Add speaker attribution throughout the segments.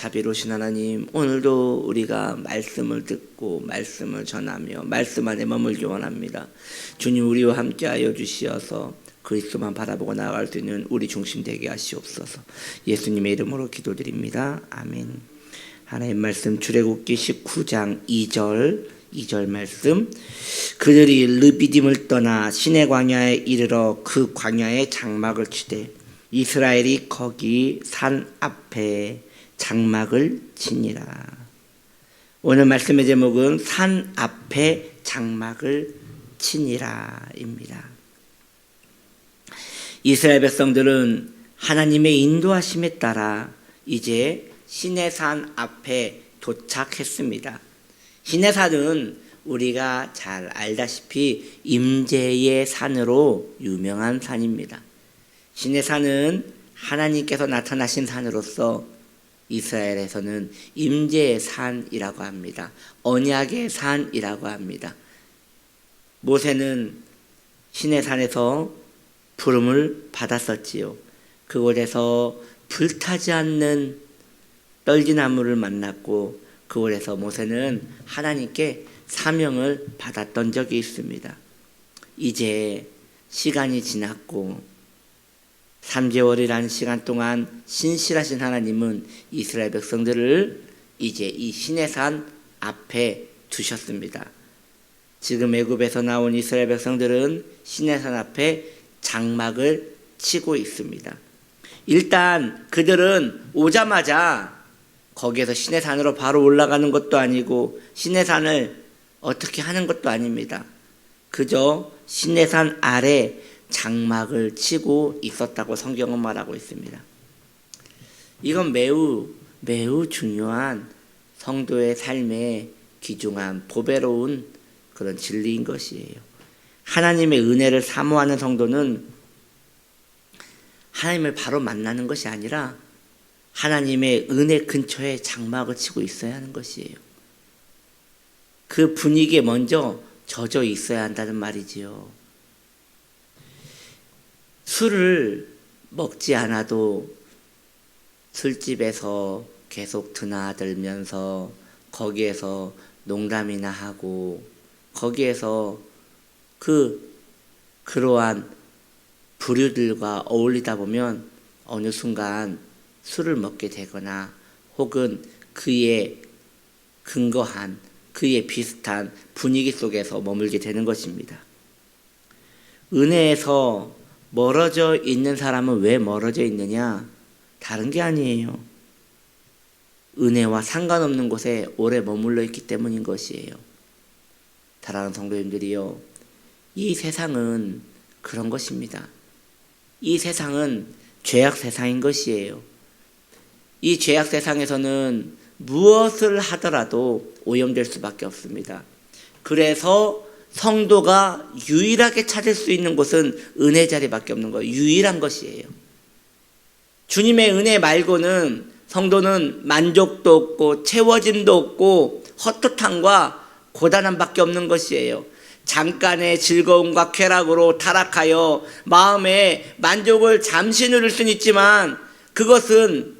Speaker 1: 자비로우신 하나님, 오늘도 우리가 말씀을 듣고 말씀을 전하며 말씀 안에 머물기 원합니다. 주님, 우리와 함께하여 주시어서 그리스도만 바라보고 나아갈 수 있는 우리 중심 되게 하시옵소서. 예수님의 이름으로 기도드립니다. 아멘. 하나님 말씀 출애굽기 19장 2절 말씀. 그들이 르비딤을 떠나 시내 광야에 이르러 그 광야에 장막을 치되 이스라엘이 거기 산 앞에 장막을 치니라. 오늘 말씀의 제목은 산 앞에 장막을 치니라입니다. 이스라엘 백성들은 하나님의 인도하심에 따라 이제 시내산 앞에 도착했습니다. 시내산은 우리가 잘 알다시피 임재의 산으로 유명한 산입니다. 시내산은 하나님께서 나타나신 산으로서 이스라엘에서는 임재의 산이라고 합니다. 언약의 산이라고 합니다. 모세는 시내산에서 부름을 받았었지요. 그곳에서 불타지 않는 떨기나무를 만났고 그곳에서 모세는 하나님께 사명을 받았던 적이 있습니다. 이제 시간이 지났고 3개월이라는 시간 동안 신실하신 하나님은 이스라엘 백성들을 이제 이 시내산 앞에 두셨습니다. 지금 애굽에서 나온 이스라엘 백성들은 시내산 앞에 장막을 치고 있습니다. 일단 그들은 오자마자 거기에서 시내산으로 바로 올라가는 것도 아니고 시내산을 어떻게 하는 것도 아닙니다. 그저 시내산 아래 장막을 치고 있었다고 성경은 말하고 있습니다. 이건 매우 중요한 성도의 삶에 귀중한 보배로운 그런 진리인 것이에요. 하나님의 은혜를 사모하는 성도는 하나님을 바로 만나는 것이 아니라 하나님의 은혜 근처에 장막을 치고 있어야 하는 것이에요. 그 분위기에 먼저 젖어 있어야 한다는 말이지요. 술을 먹지 않아도 술집에서 계속 드나들면서 거기에서 농담이나 하고 거기에서 그러한 부류들과 어울리다 보면 어느 순간 술을 먹게 되거나 혹은 그에 근거한 그에 비슷한 분위기 속에서 머물게 되는 것입니다. 은혜에서 멀어져 있는 사람은 왜 멀어져 있느냐? 다른 게 아니에요. 은혜와 상관없는 곳에 오래 머물러 있기 때문인 것이에요. 사랑하는 성도님들이요, 이 세상은 그런 것입니다. 이 세상은 죄악 세상인 것이에요. 이 죄악 세상에서는 무엇을 하더라도 오염될 수밖에 없습니다. 그래서 성도가 유일하게 찾을 수 있는 곳은 은혜 자리밖에 없는 거예요. 유일한 것이에요. 주님의 은혜 말고는 성도는 만족도 없고 채워짐도 없고 헛헛함과 고단함밖에 없는 것이에요. 잠깐의 즐거움과 쾌락으로 타락하여 마음의 만족을 잠시 누릴 수는 있지만 그것은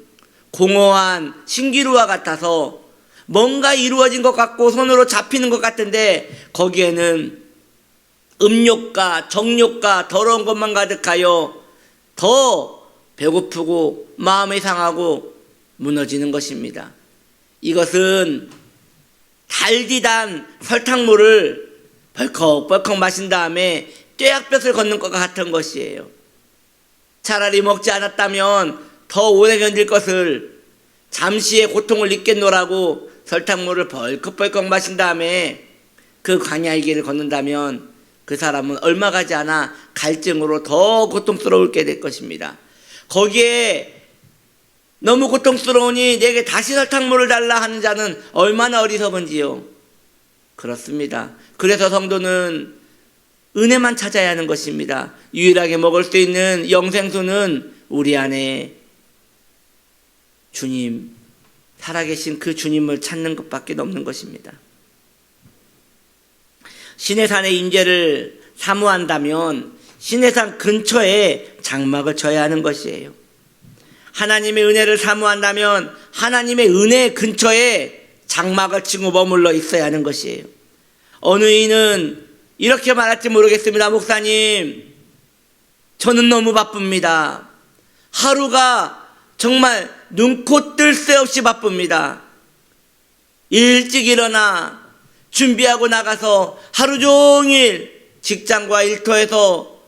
Speaker 1: 공허한 신기루와 같아서 뭔가 이루어진 것 같고 손으로 잡히는 것 같은데 거기에는 음욕과 정욕과 더러운 것만 가득하여 더 배고프고 마음이 상하고 무너지는 것입니다. 이것은 달디단 설탕물을 벌컥벌컥 마신 다음에 뙤약볕을 걷는 것과 같은 것이에요. 차라리 먹지 않았다면 더 오래 견딜 것을 잠시의 고통을 잊겠노라고 설탕물을 벌컥벌컥 마신 다음에 그 광야의 길을 걷는다면 그 사람은 얼마 가지 않아 갈증으로 더 고통스러울게 될 것입니다. 거기에 너무 고통스러우니 내게 다시 설탕물을 달라 하는 자는 얼마나 어리석은지요. 그렇습니다. 그래서 성도는 은혜만 찾아야 하는 것입니다. 유일하게 먹을 수 있는 영생수는 우리 안에 주님, 살아계신 그 주님을 찾는 것밖에 없는 것입니다. 시내산의 임재를 사모한다면 시내산 근처에 장막을 쳐야 하는 것이에요. 하나님의 은혜를 사모한다면 하나님의 은혜 근처에 장막을 치고 머물러 있어야 하는 것이에요. 어느 이는 이렇게 말할지 모르겠습니다. 목사님, 저는 너무 바쁩니다. 하루가 정말 눈코 뜰 새 없이 바쁩니다. 일찍 일어나 준비하고 나가서 하루 종일 직장과 일터에서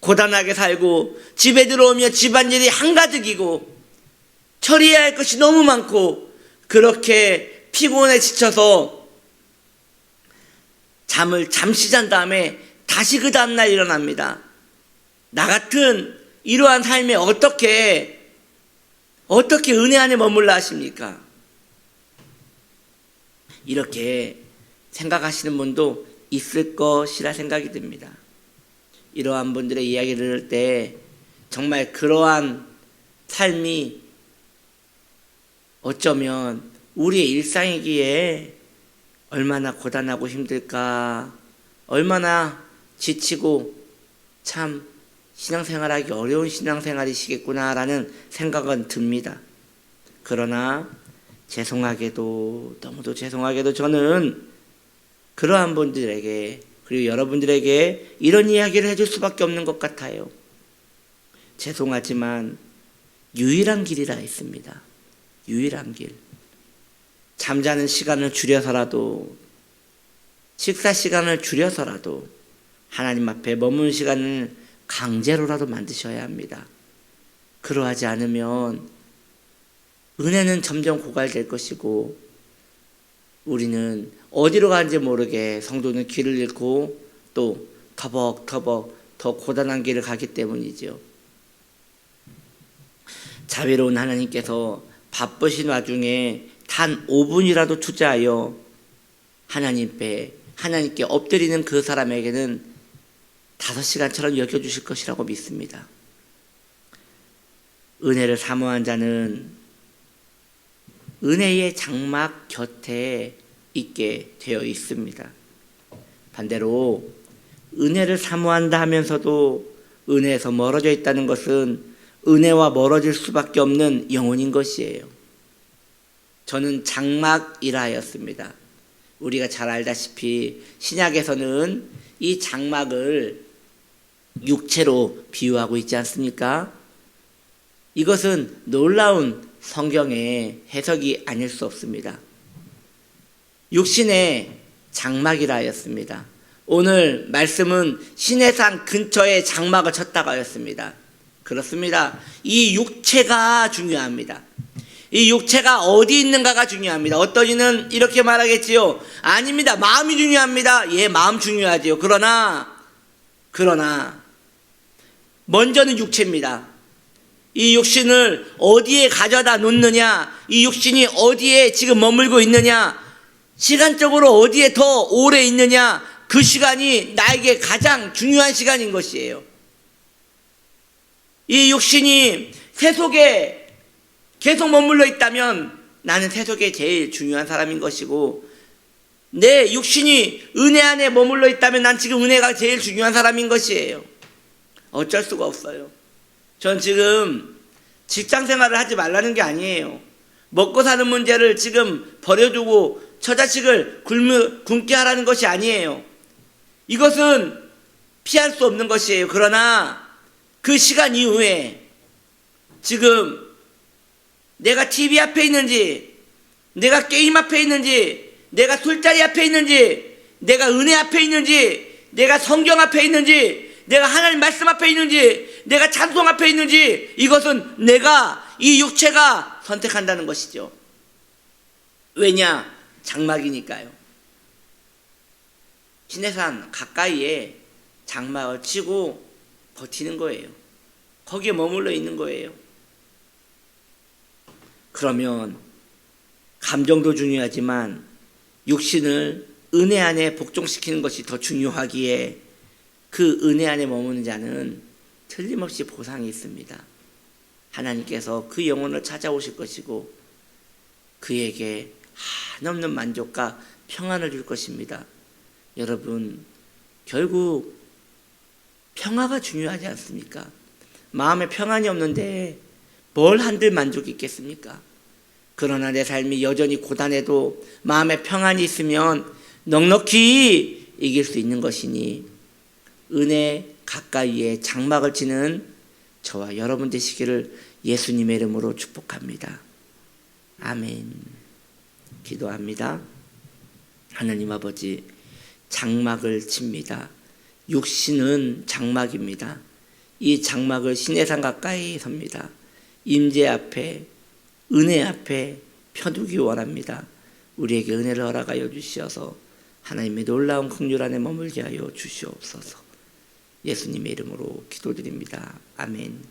Speaker 1: 고단하게 살고 집에 들어오면 집안일이 한가득이고 처리해야 할 것이 너무 많고 그렇게 피곤해 지쳐서 잠을 잠시 잔 다음에 다시 그 다음날 일어납니다. 나 같은 이러한 삶에 어떻게 은혜 안에 머물러 하십니까? 이렇게 생각하시는 분도 있을 것이라 생각이 듭니다. 이러한 분들의 이야기를 들을 때 정말 그러한 삶이 어쩌면 우리의 일상이기에 얼마나 고단하고 힘들까, 얼마나 지치고 참 신앙생활하기 어려운 신앙생활이시겠구나라는 생각은 듭니다. 그러나 죄송하게도, 너무도 죄송하게도 저는 그러한 분들에게, 그리고 여러분들에게 이런 이야기를 해줄 수밖에 없는 것 같아요. 죄송하지만 유일한 길이라 했습니다. 유일한 길. 잠자는 시간을 줄여서라도, 식사 시간을 줄여서라도 하나님 앞에 머무는 시간을 강제로라도 만드셔야 합니다. 그러하지 않으면 은혜는 점점 고갈될 것이고 우리는 어디로 가는지 모르게 성도는 길을 잃고 또 터벅터벅 더 고단한 길을 가기 때문이죠. 자비로운 하나님께서 바쁘신 와중에 단 5분이라도 투자하여 하나님께 엎드리는 그 사람에게는 5시간처럼 여겨주실 것이라고 믿습니다. 은혜를 사모한 자는 은혜의 장막 곁에 있게 되어 있습니다. 반대로 은혜를 사모한다 하면서도 은혜에서 멀어져 있다는 것은 은혜와 멀어질 수밖에 없는 영혼인 것이에요. 저는 장막이라 하였습니다. 우리가 잘 알다시피 신약에서는 이 장막을 육체로 비유하고 있지 않습니까? 이것은 놀라운 성경의 해석이 아닐 수 없습니다. 육신의 장막이라 하였습니다. 오늘 말씀은 시내산 근처에 장막을 쳤다고 하였습니다. 그렇습니다. 이 육체가 중요합니다. 이 육체가 어디 있는가가 중요합니다. 어떤 이는 이렇게 말하겠지요. 아닙니다. 마음이 중요합니다. 예, 마음 중요하지요. 그러나 먼저는 육체입니다. 이 육신을 어디에 가져다 놓느냐, 이 육신이 어디에 지금 머물고 있느냐, 시간적으로 어디에 더 오래 있느냐, 그 시간이 나에게 가장 중요한 시간인 것이에요. 이 육신이 세속에 계속 머물러 있다면 나는 세속에 제일 중요한 사람인 것이고, 내 육신이 은혜 안에 머물러 있다면 난 지금 은혜가 제일 중요한 사람인 것이에요. 어쩔 수가 없어요. 전 지금 직장 생활을 하지 말라는 게 아니에요. 먹고 사는 문제를 지금 버려두고 처자식을 굶게 하라는 것이 아니에요. 이것은 피할 수 없는 것이에요. 그러나 그 시간 이후에 지금 내가 TV 앞에 있는지, 내가 게임 앞에 있는지, 내가 술자리 앞에 있는지, 내가 은혜 앞에 있는지, 내가 성경 앞에 있는지, 내가 하나님 말씀 앞에 있는지, 내가 찬송 앞에 있는지, 이것은 내가, 이 육체가 선택한다는 것이죠. 왜냐? 장막이니까요. 시내산 가까이에 장막을 치고 버티는 거예요. 거기에 머물러 있는 거예요. 그러면 감정도 중요하지만 육신을 은혜 안에 복종시키는 것이 더 중요하기에 그 은혜 안에 머무는 자는 틀림없이 보상이 있습니다. 하나님께서 그 영혼을 찾아오실 것이고 그에게 한없는 만족과 평안을 줄 것입니다. 여러분, 결국 평화가 중요하지 않습니까? 마음에 평안이 없는데 뭘 한들 만족이 있겠습니까? 그러나 내 삶이 여전히 고단해도 마음에 평안이 있으면 넉넉히 이길 수 있는 것이니 은혜 가까이에 장막을 치는 저와 여러분 되시기를 예수님의 이름으로 축복합니다. 아멘. 기도합니다. 하나님 아버지, 장막을 칩니다. 육신은 장막입니다. 이 장막을 시내산 가까이 섭니다. 임재 앞에, 은혜 앞에 펴두기 원합니다. 우리에게 은혜를 허락하여 주시어서 하나님의 놀라운 긍휼 안에 머물게 하여 주시옵소서. 예수님의 이름으로 기도드립니다. 아멘.